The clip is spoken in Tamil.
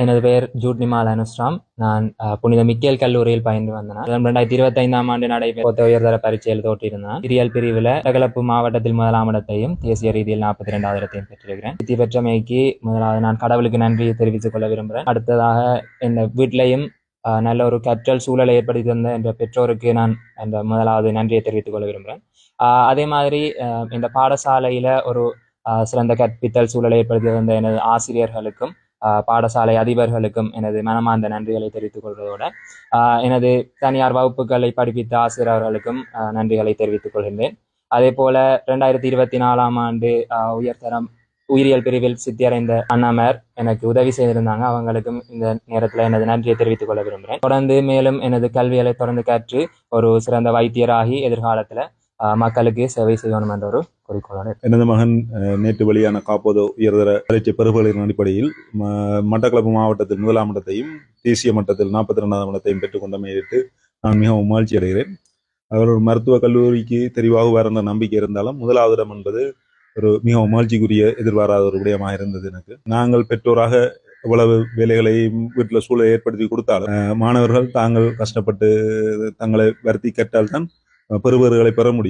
எனது பெயர் ஜூட் நிமால் அனுஸ்ராம். நான் புனித மிக்கேல் கல்லூரியில் பயின்று வந்தேன். 2025ஆம் ஆண்டு நடைபெற்ற உயர்தர பரீட்சையில் தோற்றிருந்தேன். பொறியியல் பிரிவில் மட்டக்களப்பு மாவட்டத்தில் 1ஆம் இடத்தையும் தேசிய ரீதியில் 42வது இடத்தையும் பெற்றிருக்கிறேன். வெற்றி பெற்றமைக்கு முதலாவது நான் கடவுளுக்கு நன்றியை தெரிவித்துக் கொள்ள விரும்புகிறேன். அடுத்ததாக என் வீட்டிலையும் நல்ல ஒரு கற்றல் சூழலை ஏற்படுத்தி தந்த என்ற பெற்றோருக்கு நான் அந்த முதலாவது நன்றியை தெரிவித்துக் கொள்ள விரும்புகிறேன். அதே மாதிரி இந்த பாடசாலையில ஒரு சிறந்த கற்பித்தல் சூழலை ஏற்படுத்தி தந்த எனது ஆசிரியர்களுக்கும் பாடசாலை அதிபர்களுக்கும் எனது மனமார்ந்த நன்றிகளை தெரிவித்துக் கொள்வதோடு எனது தனியார் வகுப்புகளை படிப்பித்த ஆசிரியர்களுக்கும் நன்றிகளை தெரிவித்துக் கொள்கின்றேன். அதே போல 2024ஆம் ஆண்டு உயர்தரம் உயிரியல் பிரிவில் சித்தியடைந்த அண்ணாமர் எனக்கு உதவி செய்திருந்தாங்க. அவங்களுக்கும் இந்த நேரத்தில் எனது நன்றியை தெரிவித்துக் கொள்ள விரும்புகிறேன். தொடர்ந்து மேலும் எனது கல்விகளை தொடர்ந்து கற்று ஒரு சிறந்த வைத்தியராகி எதிர்காலத்தில் மக்களுக்கு சேவை செய்யணும் என்ற ஒரு குறிக்கோளோடு எனது மகன் நேற்று வெளியான காப்போது உயர்தர பரீட்சை பெறுபவர்களின் அடிப்படையில் மட்டக்களப்பு மாவட்டத்தில் 1ஆம் இடத்தையும் தேசிய மட்டத்தில் 42ஆம் இடத்தையும் பெற்றுக்கொண்டமையிட்டு நான் மிகவும் மகிழ்ச்சி அடைகிறேன். அவர் ஒரு மருத்துவக் கல்லூரிக்கு தெரிவாகுவார் என்ற நம்பிக்கை இருந்தாலும் 1வது இடம் என்பது ஒரு மிகவும் மகிழ்ச்சிக்குரிய எதிர்பாராத ஒரு விடயமாக இருந்தது. எனக்கு நாங்கள் பெற்றோராக இவ்வளவு வேலைகளையும் வீட்டில் சூழலை ஏற்படுத்தி கொடுத்தாலும் மாணவர்கள் தாங்கள் கஷ்டப்பட்டு தங்களை வருத்தி கற்றால்தான் பெறுபவர்களை பெற முடியும்.